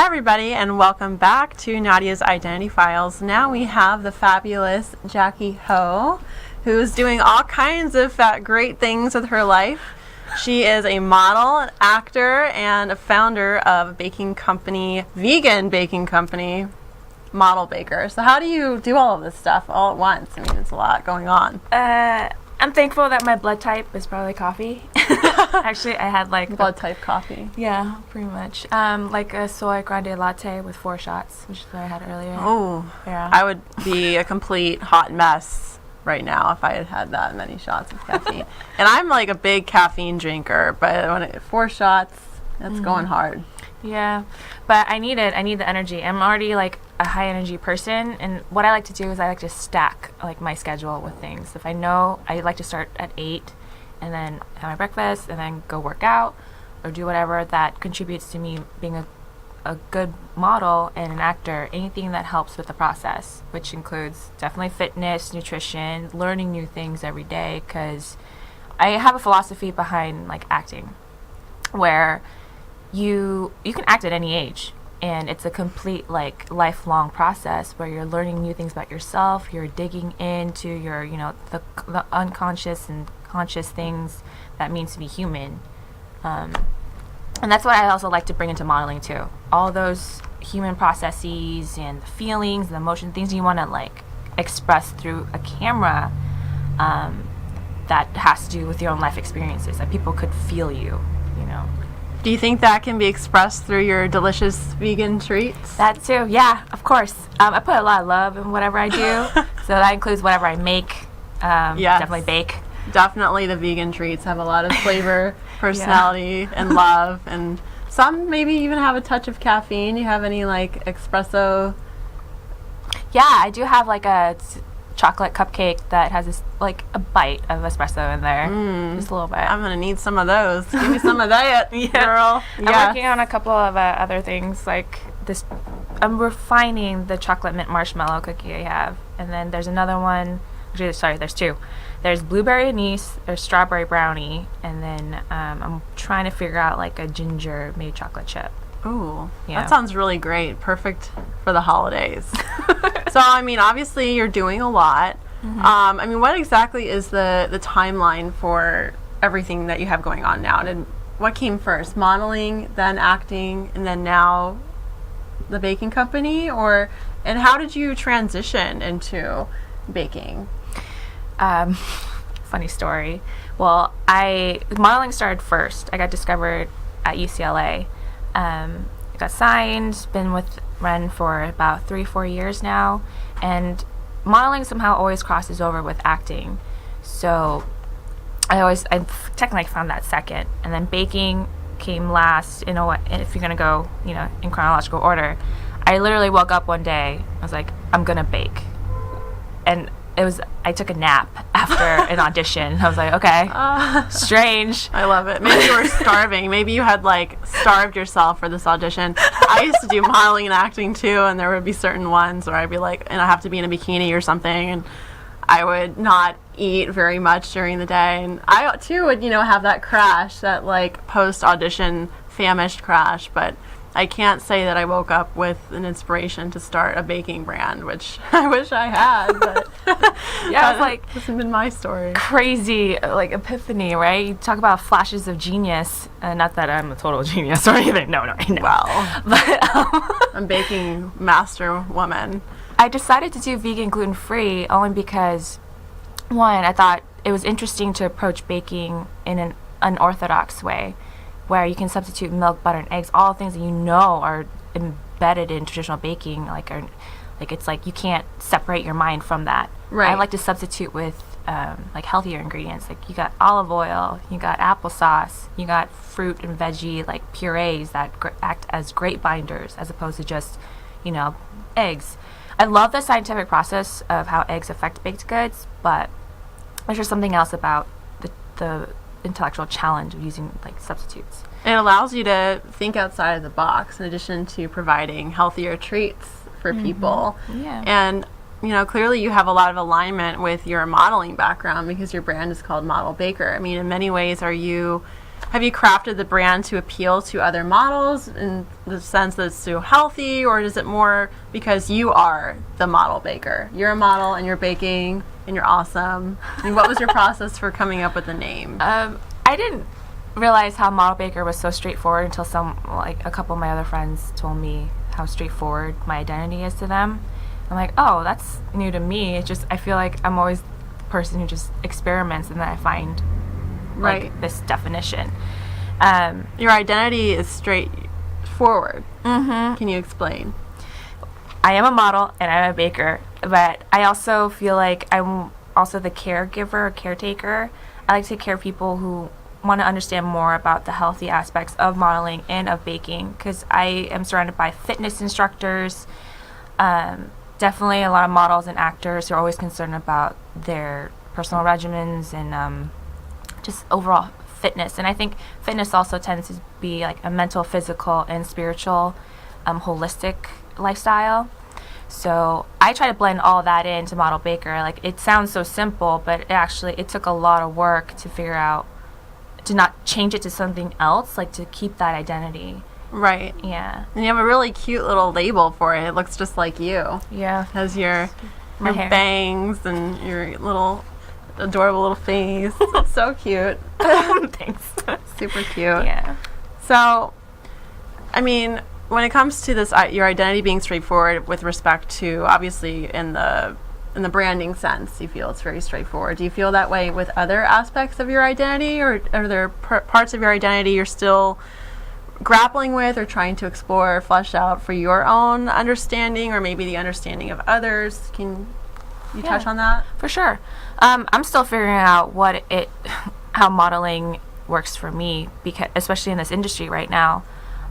Hi everybody, and welcome back to Nadya's Identity Files. Now we have the fabulous Jackie Ho, who's doing all kinds of great things with her life. She is a model, an actor, and a founder of a baking company, vegan baking company, Model Baker. So how do you do all of this stuff all at once? I mean, it's a lot going on. I'm thankful that my blood type is probably coffee. Actually, I had like blood type coffee. Yeah, pretty much. Like a soy grande latte with 4 shots, which is what I had earlier. Oh, yeah. I would be a complete hot mess right now if I had had that many shots of caffeine. And I'm like a big caffeine drinker, but when 4 shots, that's going hard. Yeah, but I need it. I need the energy. I'm already like a high energy person, and what I like to do is I like to stack like my schedule with things. If I know I like to start at 8 and then have my breakfast and then go work out or do whatever that contributes to me being a good model and an actor, anything that helps with the process, which includes definitely fitness, nutrition, learning new things every day, because I have a philosophy behind like acting where you can act at any age, and it's a complete like lifelong process where you're learning new things about yourself. You're digging into your the unconscious and conscious things that means to be human, and that's what I also like to bring into modeling too. All those human processes and the feelings and the emotion, things you want to like express through a camera, that has to do with your own life experiences, that people could feel you. Do you think that can be expressed through your delicious vegan treats? That too, yeah, of course. I put a lot of love in whatever I do, so that includes whatever I make. Yes. Definitely bake. Definitely the vegan treats have a lot of flavor, personality, and love, and some maybe even have a touch of caffeine. You have any like espresso? Yeah, I do have like a chocolate cupcake that has this like a bite of espresso in there, just a little bit. I'm gonna need some of those. Give me some of that, girl. I'm working on a couple of other things like this. I'm refining the chocolate mint marshmallow cookie I have, and then there's another one. Actually, sorry, there's 2. There's blueberry anise, there's strawberry brownie, and then I'm trying to figure out like a ginger made chocolate chip. Ooh, yeah. That sounds really great. Perfect for the holidays. So, I mean, obviously you're doing a lot. I mean, what exactly is the timeline for everything that you have going on now? And what came first? Modeling, then acting, and then now the baking company? And how did you transition into baking? Funny story. Well, modeling started first. I got discovered at UCLA. Got signed, been with Ren for about 3-4 years now, and modeling somehow always crosses over with acting. So I technically found that second, and then baking came last. If you're gonna go, in chronological order, I literally woke up one day. I was like, I'm gonna bake, and I took a nap after an audition. I was like, okay, strange. I love it. Maybe you were starving. Maybe you had like starved yourself for this audition. I used to do modeling and acting too, and there would be certain ones where I'd be like, and I have to be in a bikini or something, and I would not eat very much during the day. And I too would, have that crash, that like post audition famished crash, but I can't say that I woke up with an inspiration to start a baking brand, which I wish I had, but yeah, it's like hasn't been my story. Crazy, like epiphany, right? You talk about flashes of genius, not that I'm a total genius or anything. No. Well, but I'm baking master woman. I decided to do vegan gluten-free only because, one, I thought it was interesting to approach baking in an unorthodox way, where you can substitute milk, butter, and eggs, all things that are embedded in traditional baking, it's like you can't separate your mind from that. Right. I like to substitute with like healthier ingredients. Like you got olive oil, you got applesauce, you got fruit and veggie like purees that act as great binders as opposed to just, eggs. I love the scientific process of how eggs affect baked goods, but there's just something else about the intellectual challenge of using like substitutes. It allows you to think outside of the box in addition to providing healthier treats for people. Yeah. And clearly you have a lot of alignment with your modeling background because your brand is called Model Baker. I mean, in many ways, are you have you crafted the brand to appeal to other models in the sense that it's so healthy, or is it more because you are the model baker? You're a model and you're baking and you're awesome. I mean, what was your process for coming up with the name? I didn't realize how model baker was so straightforward until a couple of my other friends told me how straightforward my identity is to them. I'm like, oh, that's new to me. It's just, I feel like I'm always the person who just experiments and then I find this definition. Your identity is straightforward. Mm-hmm. Can you explain? I am a model and I'm a baker, but I also feel like I'm also the caregiver or caretaker. I like to take care of people who want to understand more about the healthy aspects of modeling and of baking, because I am surrounded by fitness instructors, definitely a lot of models and actors who are always concerned about their personal regimens and just overall fitness. And I think fitness also tends to be like a mental, physical, and spiritual holistic lifestyle. So I try to blend all that into Model Baker. Like, it sounds so simple, but it took a lot of work to figure out to not change it to something else, like to keep that identity. Right. Yeah. And you have a really cute little label for it. It looks just like you. Yeah. It has your hair. bangs and your little adorable little face. It's so cute. Thanks. Super cute. Yeah. So, I mean, when it comes to this, your identity being straightforward with respect to, obviously, in the branding sense, you feel it's very straightforward. Do you feel that way with other aspects of your identity, or are there parts of your identity you're still grappling with or trying to explore or flesh out for your own understanding, or maybe the understanding of others? Can you touch on that? For sure. I'm still figuring out how modeling works for me, because especially in this industry right now.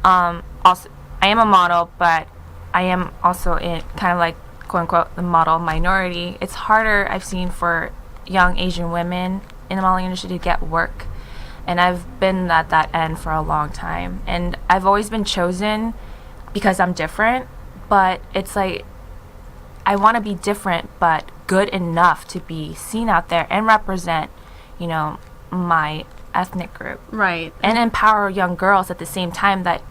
Also, I am a model, but I am also in kind of like, quote unquote, the model minority. It's harder, I've seen, for young Asian women in the modeling industry to get work. And I've been at that end for a long time. And I've always been chosen because I'm different, but it's like, I want to be different, but good enough to be seen out there and represent, my ethnic group. Right. And empower young girls at the same time that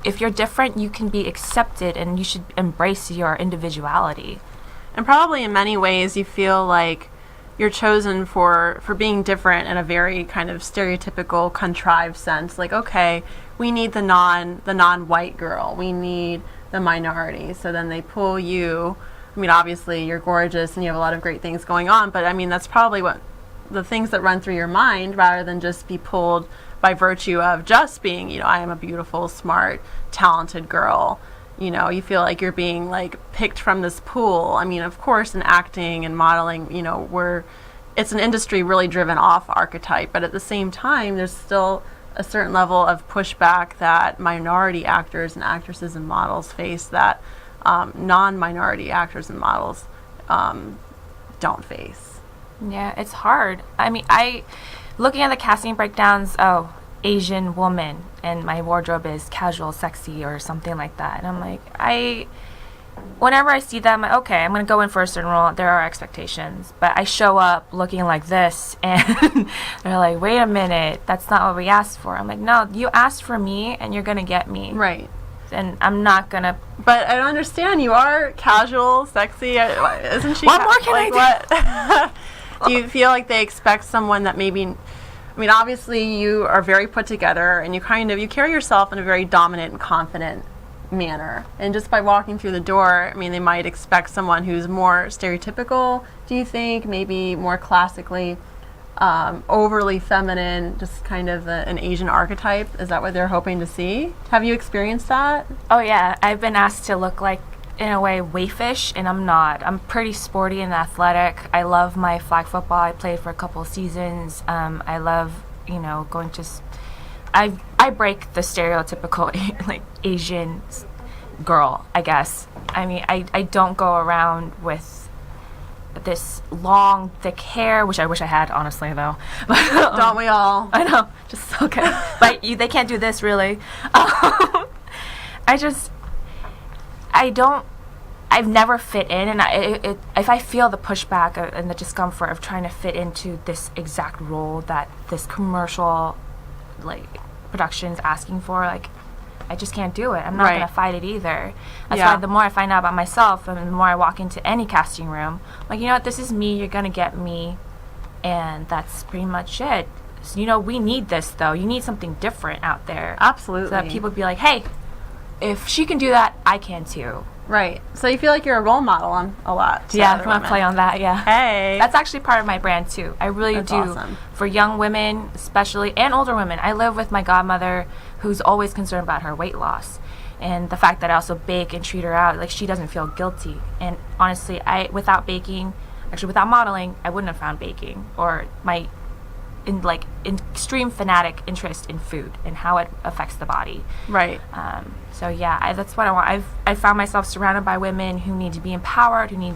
if you're different, you can be accepted and you should embrace your individuality. And probably in many ways you feel like you're chosen for being different in a very kind of stereotypical, contrived sense. Like, okay, we need the non-white girl. We need the minority. So then they pull you. I mean, obviously you're gorgeous and you have a lot of great things going on, but I mean, that's probably what the things that run through your mind, rather than just be pulled by virtue of just being, I am a beautiful, smart, talented girl. You feel like you're being like picked from this pool. I mean, of course, in acting and modeling, it's an industry really driven off archetype, but at the same time, there's still a certain level of pushback that minority actors and actresses and models face that non-minority actors and models don't face. Yeah, it's hard. I mean, looking at the casting breakdowns, Asian woman, and my wardrobe is casual, sexy, or something like that. And I'm like, whenever I see that, I'm like, okay, I'm going to go in for a certain role. There are expectations. But I show up looking like this, and they're like, wait a minute, that's not what we asked for. I'm like, no, you asked for me, and you're going to get me. Right. And I'm not going to... But I don't understand. You are casual, sexy. Isn't she? What more can I do? Do you feel like they expect someone that maybe... I mean, obviously you are very put together, and you carry yourself in a very dominant and confident manner. And just by walking through the door, I mean, they might expect someone who's more stereotypical, do you think? Maybe more classically overly feminine, just kind of an Asian archetype. Is that what they're hoping to see? Have you experienced that? Oh, yeah. I've been asked to look like, in a way, waifish, and I'm not. I'm pretty sporty and athletic. I love my flag football. I played for a couple of seasons. I love, going to... I break the stereotypical, like, Asian girl, I guess. I mean, I don't go around with this long, thick hair, which I wish I had, honestly, though. Don't we all? I know. Just, okay. But they can't do this, really. I've never fit in, and if I feel the pushback and the discomfort of trying to fit into this exact role that this commercial like productions asking for, like, I just can't do it. I'm not going to fight it either. That's Yeah. why the more I find out about myself and the more I walk into any casting room, like, you know what, this is me, you're going to get me, and that's pretty much it. So, you know, we need this, though. You need something different out there. Absolutely. So that people be like, hey, if she can do that, I can too. Right. So you feel like you're a role model on a lot. Yeah, if you want to play on that, yeah. Hey. That's actually part of my brand, too. I really That's do. awesome. For young women, especially, and older women. I live with my godmother, who's always concerned about her weight loss. And the fact that I also bake and treat her out, like, she doesn't feel guilty. And honestly, without baking, actually without modeling, I wouldn't have found baking or my extreme fanatic interest in food and how it affects the body. Right. So yeah, that's what I want. I found myself surrounded by women who need to be empowered, who need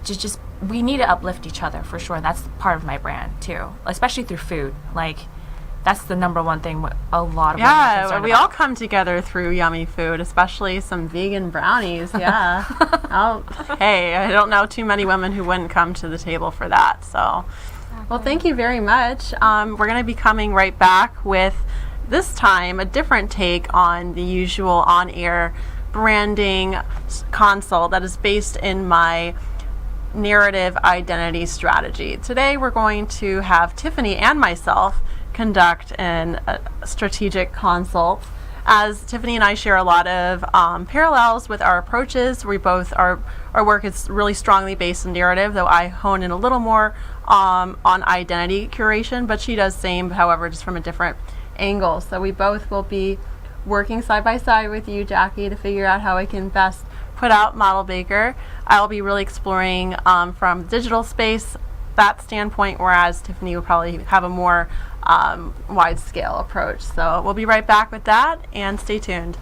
to we need to uplift each other for sure. That's part of my brand too, especially through food. Like, that's the number one thing a lot of women are concerned we about. all come together through yummy food, especially some vegan brownies. Yeah. Hey, I don't know too many women who wouldn't come to the table for that. So, well, thank you very much. We're going to be coming right back with, this time, a different take on the usual on-air branding consult that is based in my narrative identity strategy. Today, we're going to have Tiffany and myself conduct a strategic consult, as Tiffany and I share a lot of parallels with our approaches. We both our work is really strongly based in narrative, though I hone in a little more on identity curation, but she does same, however, just from a different angle. So we both will be working side by side with you, Jackie, to figure out how I can best put out Model Baker. I'll be really exploring from digital space, that standpoint, whereas Tiffany will probably have a more wide-scale approach. So we'll be right back with that, and stay tuned.